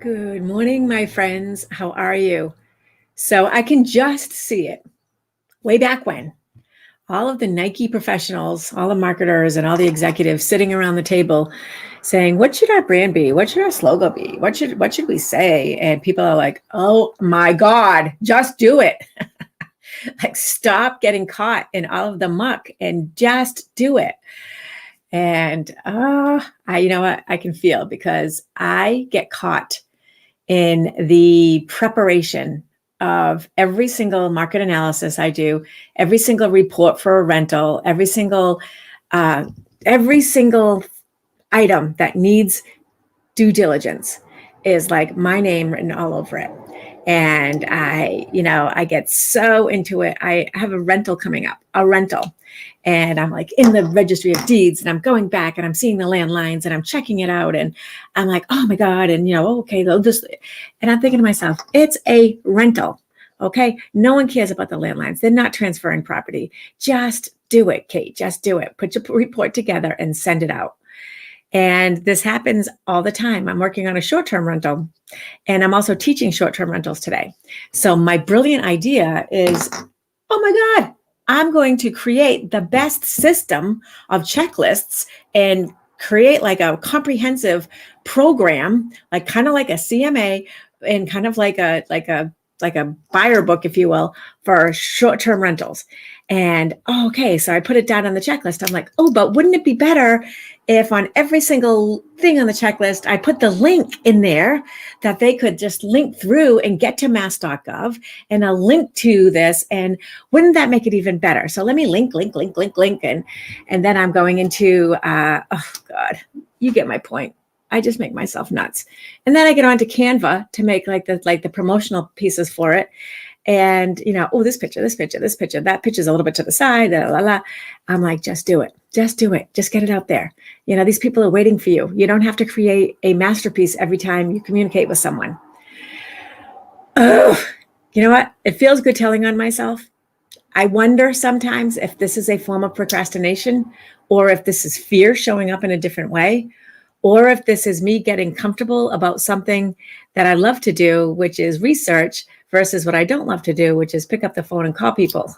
Good morning, my friends. How are you? So I can just see it way back when all of the Nike professionals, all the marketers, and all the executives sitting around the table saying, "What should our brand be? What should our slogan be? What should we say?" And people are like, "Oh my God, just do it!" Like, stop getting caught in all of the muck and just do it. And you know what? I can feel because I get caught in the preparation of every single market analysis I do, every single report for a rental, uh, every single item that needs due diligence is like my name written all over it. And I get so into it. I have a rental coming up, a rental. And I'm like in the registry of deeds and I'm going back and I'm seeing the land lines and I'm checking it out. And I'm like, oh my God. And, okay, and I'm thinking to myself, it's a rental. Okay. No one cares about the land lines. They're not transferring property. Just do it, Kate. Just do it. Put your report together and send it out. And this happens all the time. I'm working on a short-term rental and I'm also teaching short-term rentals today. So my brilliant idea is, oh my God, I'm going to create the best system of checklists and create like a comprehensive program, like kind of like a CMA and kind of like a buyer book, if you will, for short-term rentals. And okay, so I put it down on the checklist. I'm like, oh, but wouldn't it be better if on every single thing on the checklist, I put the link in there that they could just link through and get to mass.gov and a link to this. And wouldn't that make it even better? So let me link. And then I'm going into, oh God, you get my point. I just make myself nuts. And then I get onto Canva to make like the promotional pieces for it. And, this picture, that picture's a little bit to the side, I'm like, just do it. Just do it. Just get it out there. These people are waiting for you. You don't have to create a masterpiece every time you communicate with someone. Oh, you know what? It feels good telling on myself. I wonder sometimes if this is a form of procrastination or if this is fear showing up in a different way, or if this is me getting comfortable about something that I love to do, which is research, versus what I don't love to do, which is pick up the phone and call people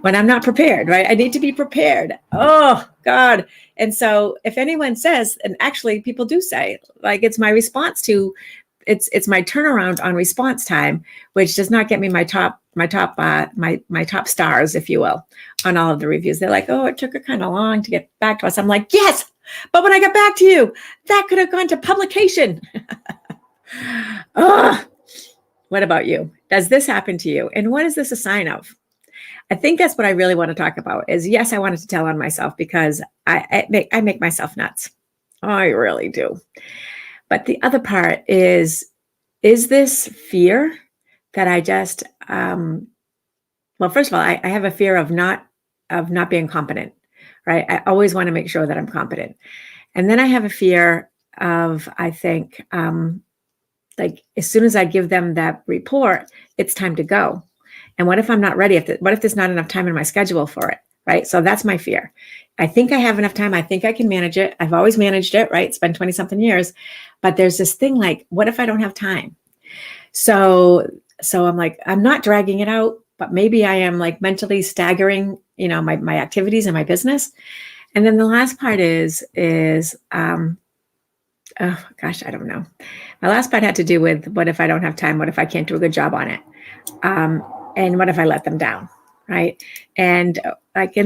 when I'm not prepared, right? I need to be prepared. Oh God. And so if anyone says, and actually people do say, like, it's my response to, it's my turnaround on response time, which does not get me my top stars, if you will, on all of the reviews. They're like, oh, it took her kind of long to get back to us. I'm like, yes, but when I got back to you, that could have gone to publication. Oh, what about you? Does this happen to you? And what is this a sign of? I think that's what I really want to talk about is, yes, I wanted to tell on myself because I make myself nuts. I really do. But the other part is this fear that I just, well, first of all, I have a fear of not being competent, right? I always want to make sure that I'm competent. And then I have a fear of, I think, like as soon as I give them that report, it's time to go. And what if I'm not ready? What if there's not enough time in my schedule for it, right? So that's my fear. I think I have enough time. I think I can manage it. I've always managed it, right? It's been 20 something years, but there's this thing like, what if I don't have time? So I'm like, I'm not dragging it out, but maybe I am like mentally staggering, my activities and my business. And then the last part is, oh gosh, I don't know. My last part had to do with what if I don't have time? What if I can't do a good job on it? And what if I let them down? Right. And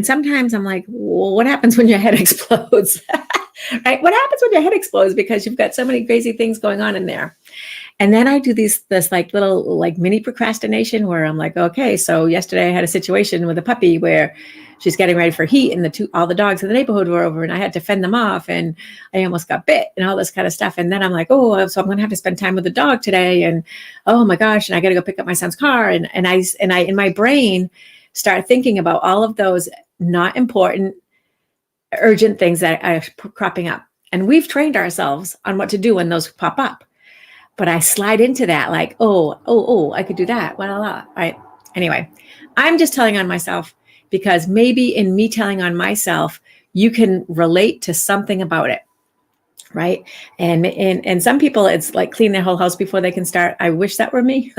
sometimes I'm like, well, what happens when your head explodes? Right. What happens when your head explodes? Because you've got so many crazy things going on in there. And then I do this like little like mini procrastination where I'm like, okay, so yesterday I had a situation with a puppy where she's getting ready for heat and all the dogs in the neighborhood were over and I had to fend them off and I almost got bit and all this kind of stuff. And then I'm like, oh, so I'm going to have to spend time with the dog today. And oh my gosh, and I got to go pick up my son's car. And I in my brain start thinking about all of those not important, urgent things that are cropping up. And we've trained ourselves on what to do when those pop up. But I slide into that like, oh, I could do that. Well, right. Anyway, I'm just telling on myself because maybe in me telling on myself, you can relate to something about it. right? And some people, it's like clean their whole house before they can start. I wish that were me.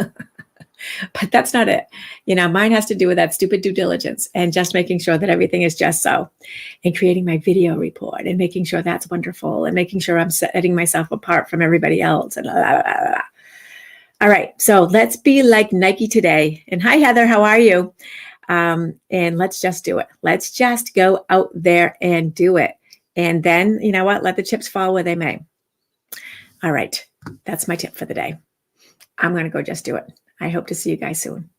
But that's not it. Mine has to do with that stupid due diligence and just making sure that everything is just so, and creating my video report and making sure that's wonderful and making sure I'm setting myself apart from everybody else and blah, blah, blah, blah. All right. So let's be like Nike today. And hi, Heather, how are you? And let's just do it. Let's just go out there and do it. And then, you know what? Let the chips fall where they may. All right. That's my tip for the day. I'm going to go just do it. I hope to see you guys soon.